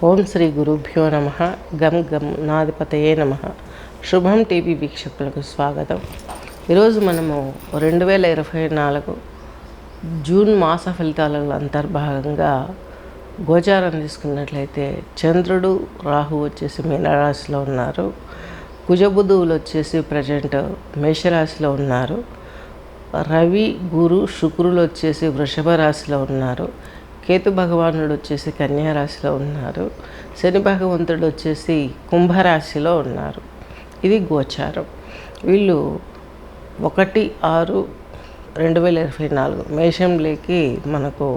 ఓం శ్రీ గురుభ్యో నమ. గం గం నాధిపతయే నమ. శుభం టీవీ వీక్షకులకు స్వాగతం. ఈరోజు మనము 2024 జూన్ మాస ఫలితాల అంతర్భాగంగా గోచారం తీసుకున్నట్లయితే చంద్రుడు రాహు వచ్చేసి మీనరాశిలో ఉన్నారు. కుజబుధువులు వచ్చేసి ప్రజెంట్ మేషరాశిలో ఉన్నారు. రవి గురు శుక్రులు వచ్చేసి వృషభ రాశిలో ఉన్నారు. కేతు భగవానుడు వచ్చేసి కన్యా రాశిలో ఉన్నారు. శని భగవంతుడు వచ్చేసి కుంభరాశిలో ఉన్నారు. ఇది గోచారం. వీళ్ళు 1/6/2024 మేషంలోకి మనకు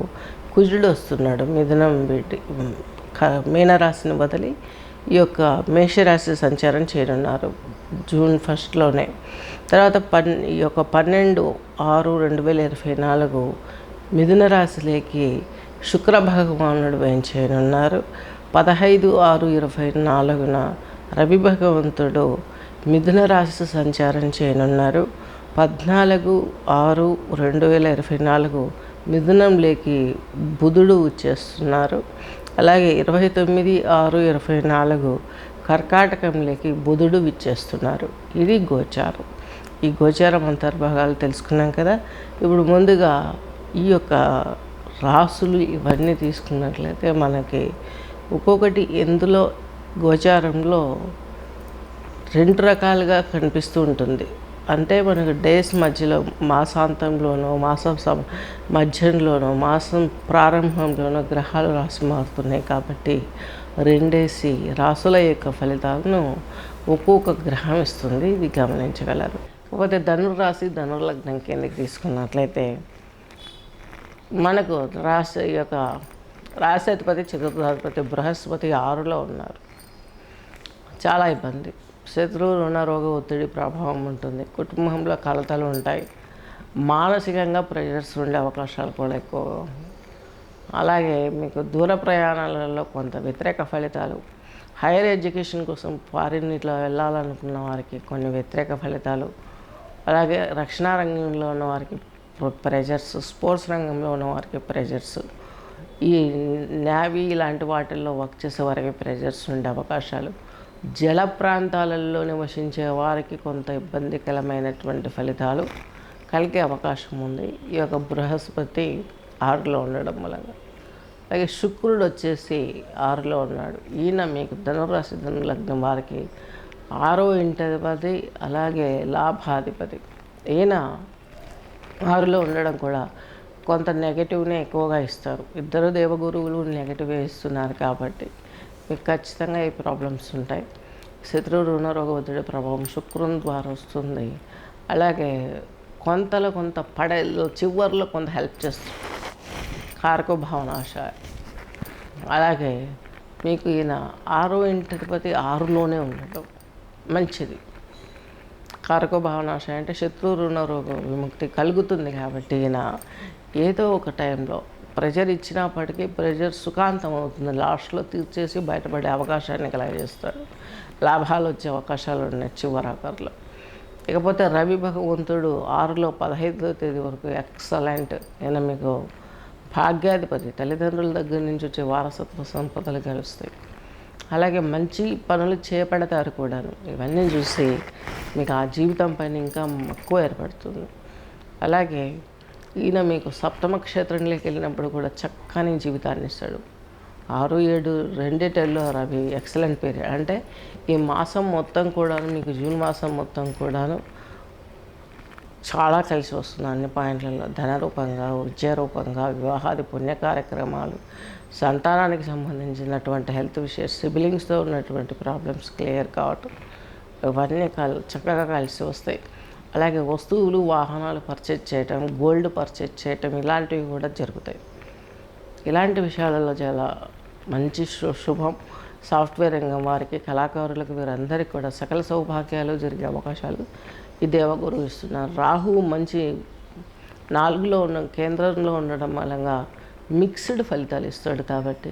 కుజుడు వస్తున్నాడు. మిథునం వీటి మీనరాశిని వదిలి ఈ యొక్క మేషరాశి సంచారం చేయనున్నారు జూన్ 1 తర్వాత ఈ యొక్క 12/6/2024 మిథున రాశిలోకి శుక్ర భగవానుడు వేయించేయనున్నారు. 15/6/24 రవి భగవంతుడు మిథున రాశి సంచారం చేయనున్నారు. 14/6/2024 మిథునంలోకి బుధుడు వచ్చేస్తున్నారు. అలాగే 29/6/24 కర్కాటకంలోకి బుధుడు విచ్చేస్తున్నారు. ఇది గోచారం. ఈ గోచారం అంతర్భాగాలు తెలుసుకున్నాం కదా. ఇప్పుడు ముందుగా ఈ యొక్క రాసులు ఇవన్నీ తీసుకున్నట్లయితే మనకి ఒక్కొక్కటి ఎందులో గోచారంలో 2 రకాలుగా కనిపిస్తూ ఉంటుంది. అంటే మనకు డేస్ మధ్యలో మాసాంతంలోనో మాసం మధ్యంలోనో మాసం ప్రారంభంలోనో గ్రహాలు రాసి మారుతున్నాయి. కాబట్టి 2 రాసుల యొక్క ఫలితాలను ఒక్కొక్క గ్రహం ఇస్తుంది. ఇది గమనించగలరు. కాకపోతే ధనుర్రాశి ధనుర్లగ్నం కిందకి తీసుకున్నట్లయితే మనకు రాశాధిపతి చతుర్థాధిపతి బృహస్పతి 6లో ఉన్నారు. చాలా ఇబ్బంది. శత్రువు రుణ రోగ ఒత్తిడి ప్రభావం ఉంటుంది. కుటుంబంలో కలతలు ఉంటాయి. మానసికంగా ప్రెషర్స్ ఉండే అవకాశాలు కూడా ఎక్కువ. అలాగే మీకు దూర ప్రయాణాలలో కొంత వ్యతిరేక ఫలితాలు. హైయర్ ఎడ్యుకేషన్ కోసం ఫారిన్ ఇట్లా వెళ్ళాలనుకున్న వారికి కొన్ని వ్యతిరేక ఫలితాలు. అలాగే రక్షణ రంగంలో ఉన్న వారికి ప్రెజర్స్, స్పోర్ట్స్ రంగంలో ఉన్న వారికి ప్రెజర్స్, ఈ నేవీ ఇలాంటి వాటిల్లో వర్క్ చేసే వారికి ప్రెజర్స్ ఉండే అవకాశాలు. జల ప్రాంతాలలో నివసించే వారికి కొంత ఇబ్బందికరమైనటువంటి ఫలితాలు కలిగే అవకాశం ఉంది ఈ యొక్క బృహస్పతి 6లో ఉండడం మూలంగా. అలాగే శుక్రుడు వచ్చేసి 6లో ఉన్నాడు. ఈయన మీకు ధనురాశి ధనులగ్నం వారికి 6వ ఇంటాధిపతి, అలాగే లాభాధిపతి. ఈయన 6లో ఉండడం కూడా కొంత నెగటివ్నే ఎక్కువగా ఇస్తారు. ఇద్దరు దేవగురువులు నెగటివ్ ఇస్తున్నారు కాబట్టి మీకు ఖచ్చితంగా ఈ ప్రాబ్లమ్స్ ఉంటాయి. శత్రు రుణ రోగ ఒత్తిడి ప్రభావం శుక్రుని ద్వారా వస్తుంది. అలాగే కొంత పడేలో చివర్లో కొంత హెల్ప్ చేస్తుంది. కారక భావనాశ. అలాగే మీకు ఈయన 6వ ఇంటాధిపతి 6లోనే ఉండటం మంచిది. కారక భావనాశ అంటే శత్రు రుణ రోగ విముక్తి కలుగుతుంది. కాబట్టి ఈయన ఏదో ఒక టైంలో ప్రెజర్ ఇచ్చినప్పటికీ ప్రెజర్ సుఖాంతం అవుతుంది. లాస్ట్లో తీర్చేసి బయటపడే అవకాశాన్ని కలగజేస్తాడు. లాభాలు వచ్చే అవకాశాలు ఉన్నాయి చివరాఖరులో. ఇకపోతే రవి భగవంతుడు 6లో 15వ తేదీ వరకు ఎక్సలెంట్. ఈయన మీకు భాగ్యాధిపతి. తల్లిదండ్రుల దగ్గర నుంచి వచ్చే వారసత్వ సంపదలు కలుస్తాయి. అలాగే మంచి పనులు చేపడతారు కూడాను. ఇవన్నీ చూసి మీకు ఆ జీవితం పైన ఇంకా మక్కువ ఏర్పడుతుంది. అలాగే ఈయన మీకు సప్తమ క్షేత్రంలోకి వెళ్ళినప్పుడు కూడా చక్కని జీవితాన్ని ఇస్తాడు. 6, 7 రెండిటల్లో రవి ఎక్సలెంట్ పీరియడ్. అంటే ఈ మాసం మొత్తం కూడాను మీకు జూన్ మాసం మొత్తం కూడాను చాలా కలిసి వస్తుంది అన్ని పాయింట్లలో. ధన రూపంగా, విద్యా రూపంగా, వివాహాది పుణ్య కార్యక్రమాలు, సంతానానికి సంబంధించినటువంటి హెల్త్ విషయాలు, సిబ్లింగ్స్తో ఉన్నటువంటి ప్రాబ్లమ్స్ క్లియర్ కావటం, ఇవన్నీ చక్కగా కలిసి వస్తాయి. అలాగే వస్తువులు వాహనాలు పర్చేజ్ చేయటం, గోల్డ్ పర్చేజ్ చేయటం ఇలాంటివి కూడా జరుగుతాయి. ఇలాంటి విషయాలలో చాలా మంచి శుభం. సాఫ్ట్వేర్ రంగం వారికి, కళాకారులకు, వీరందరికీ కూడా సకల సౌభాగ్యాలు జరిగే అవకాశాలు ఈ దేవగురువు ఇస్తున్నారు. రాహువు మంచి 4లో ఉన్న కేంద్రంలో ఉండడం మూలంగా మిక్స్డ్ ఫలితాలు ఇస్తాడు. కాబట్టి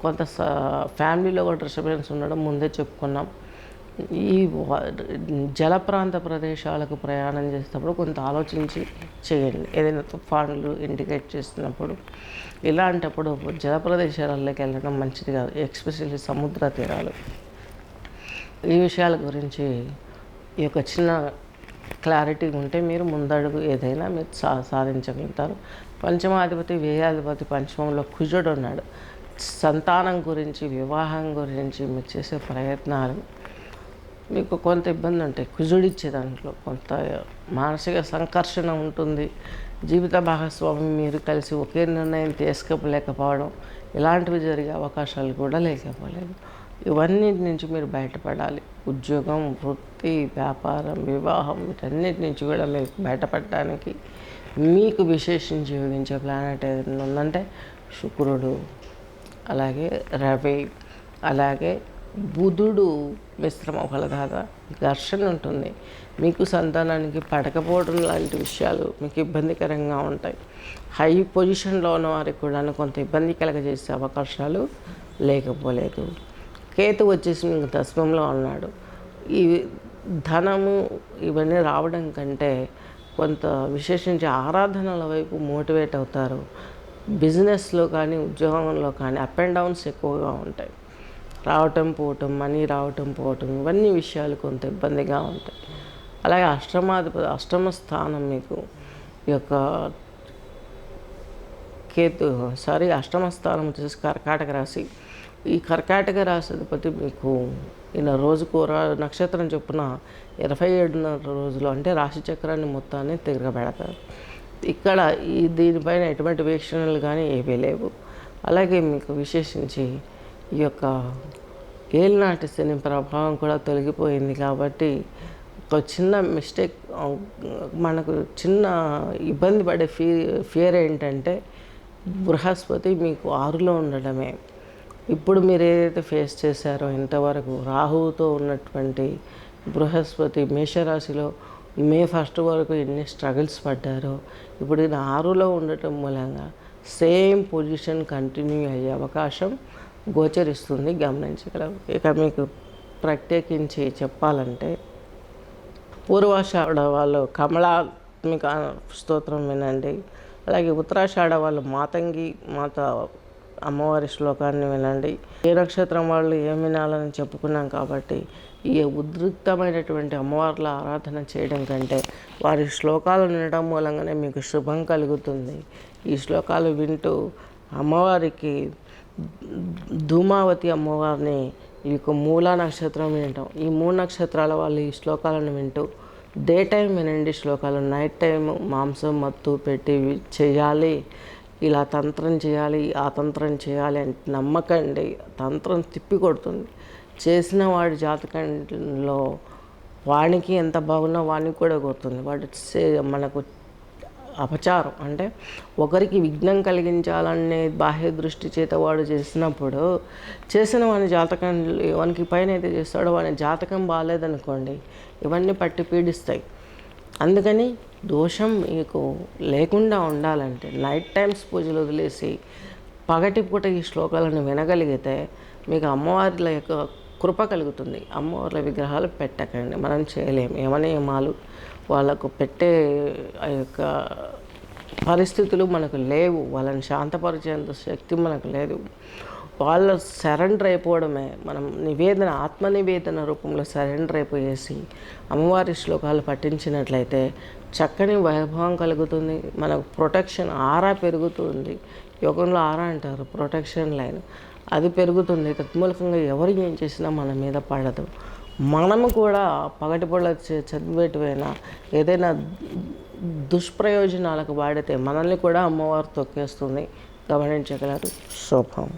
కొంత ఫ్యామిలీలో కూడా డిస్టర్బెన్స్ ఉండడం ముందే చెప్పుకున్నాం. ఈ జల ప్రాంత ప్రదేశాలకు ప్రయాణం చేసేటప్పుడు కొంత ఆలోచించి చేయండి. ఏదైనా తుఫానులు ఇండికేట్ చేస్తున్నప్పుడు ఇలాంటప్పుడు జల ప్రదేశాలలోకి వెళ్ళడం మంచిది కాదు, ఎస్పెషల్లీ సముద్ర తీరాలు. ఈ విషయాల గురించి ఈ యొక్క చిన్న క్లారిటీ ఉంటే మీరు ముందడుగు ఏదైనా మీరు సాధించగలుగుతారు. పంచమాధిపతి వ్యయాధిపతి పంచమంలో కుజుడు ఉన్నాడు. సంతానం గురించి, వివాహం గురించి మీరు చేసే ప్రయత్నాలు మీకు కొంత ఇబ్బంది ఉంటాయి. కుజుడిచ్చే దాంట్లో కొంత మానసిక సంకర్షణ ఉంటుంది. జీవిత భాగస్వామి మీరు కలిసి ఒకే నిర్ణయం తీసుకోలేకపోవడం, ఇలాంటివి జరిగే అవకాశాలు కూడా లేకపోలేదు. ఇవన్నిటి నుంచి మీరు బయటపడాలి. ఉద్యోగం, వృత్తి, వ్యాపారం, వివాహం, వీటన్నిటి నుంచి కూడా మీరు బయటపడటానికి మీకు విశేషించి యోగించే ప్లానెట్ ఏదైనా ఉందంటే శుక్రుడు, అలాగే రవి, అలాగే బుధుడు మిశ్రమ ఫలదాత. ఘర్షణ ఉంటుంది. మీకు సంతానానికి పడకపోవడం లాంటి విషయాలు మీకు ఇబ్బందికరంగా ఉంటాయి. హై పొజిషన్లో ఉన్న వారికి కూడా కొంత ఇబ్బంది కలగజేసే అవకాశాలు లేకపోలేదు. కేతు వచ్చేసి మీకు దశమంలో ఉన్నాడు. ఈ ధనము ఇవన్నీ రావడం కంటే కొంత విశేషించి ఆరాధనల వైపు మోటివేట్ అవుతారు. బిజినెస్లో కానీ ఉద్యోగంలో కానీ అప్ అండ్ డౌన్స్ ఎక్కువగా ఉంటాయి. రావటం పోవటం, మనీ రావటం పోవటం, ఇవన్నీ విషయాలు కొంత ఇబ్బందిగా ఉంటాయి. అలాగే అష్టమ స్థానం మీకు ఈ యొక్క అష్టమ స్థానం వచ్చేసి కర్కాటక రాశి. ఈ కర్కాటక రాశి అధిపతి మీకు ఈయన రోజుకు నక్షత్రం చొప్పున 27.5 రోజులు అంటే రాశి చక్రాన్ని మొత్తాన్ని తిరగబెడతారు. ఇక్కడ దీనిపైన ఎటువంటి వీక్షణలు కానీ ఏవీ లేవు. అలాగే మీకు విశేషించి ఈ యొక్క ఏలినాటి శని ప్రభావం కూడా తొలగిపోయింది కాబట్టి ఒక చిన్న మిస్టేక్, మనకు చిన్న ఇబ్బంది పడే ఫియర్ ఏంటంటే బృహస్పతి మీకు 6లో ఉండడమే. ఇప్పుడు మీరు ఏదైతే ఫేస్ చేశారో ఇంతవరకు రాహువుతో ఉన్నటువంటి బృహస్పతి మేషరాశిలో మే 1 వరకు ఎన్ని స్ట్రగుల్స్ పడ్డారో ఇప్పుడు ఈయన 6లో ఉండటం మూలంగా సేమ్ పొజిషన్ కంటిన్యూ అయ్యే అవకాశం గోచరిస్తుంది, గమనించగలరు. ఇక మీకు ప్రత్యేకించి చెప్పాలంటే పూర్వాషాఢ వాళ్ళు కమలాత్మిక స్తోత్రం వినండి. అలాగే ఉత్తరాషాఢ వాళ్ళు మాత అమ్మవారి శ్లోకాన్ని వినండి. ఏ నక్షత్రం వాళ్ళు ఏం వినాలని చెప్పుకున్నాం కాబట్టి ఈ ఉద్రిక్తమైనటువంటి అమ్మవార్ల ఆరాధన చేయడం కంటే వారి శ్లోకాలు వినడం మూలంగానే మీకు శుభం కలుగుతుంది. ఈ శ్లోకాలు వింటూ అమ్మవారికి ధూమావతి అమ్మవారిని ఈ యొక్క మూలా నక్షత్రం వినటం, ఈ 3 నక్షత్రాల వాళ్ళు ఈ శ్లోకాలను వింటూ డే టైం వినండి శ్లోకాలు. నైట్ టైం మాంసం మత్తు పెట్టి చేయాలి, ఇలా తంత్రం చేయాలి, ఆ తంత్రం చేయాలి అని నమ్మకండి. తంత్రం తిప్పి కొడుతుంది. చేసిన వాడి జాతకంలో వానికి ఎంత బాగున్నా వానికి కూడా కొడుతుంది. వాడి మనకు అపచారం అంటే ఒకరికి విఘ్నం కలిగించాలనే బాహ్య దృష్టి చేత వాడు చేసినప్పుడు చేసిన వాని జాతకం వానికి పైన అయితే చేస్తాడో వాని జాతకం బాగాలేదనుకోండి, ఇవన్నీ పట్టి పీడిస్తాయి. అందుకని దోషం మీకు లేకుండా ఉండాలంటే నైట్ టైమ్స్ పూజలు వదిలేసి పగటిపూట ఈ శ్లోకాలను వినగలిగితే మీకు అమ్మవారిల యొక్క కృప కలుగుతుంది. అమ్మవార్ల విగ్రహాలు పెట్టకండి, మనం చేయలేము. యమనియమాలు వాళ్ళకు పెట్టే ఆ యొక్క పరిస్థితులు మనకు లేవు. వాళ్ళని శాంతపరిచేంత శక్తి మనకు లేదు. వాళ్ళ సరెండర్ అయిపోవడమే. మనం ఆత్మనివేదన రూపంలో సరెండర్ అయిపోయేసి అమ్మవారి శ్లోకాలు పఠించినట్లయితే చక్కని వైభవం కలుగుతుంది. మనకు ప్రొటెక్షన్ ఆరా పెరుగుతుంది. యోగంలో ఆరా అంటారు, ప్రొటెక్షన్ లైన్, అది పెరుగుతుంది. తత్మూలకంగా ఎవరు ఏం చేసినా మన మీద పడదు. మనము కూడా పగటిపూట చదివేటివైనా ఏదైనా దుష్ప్రయోజనాలకు వాడితే మనల్ని కూడా అమ్మవారు తొక్కేస్తుంది, గమనించగలరు. శుభం.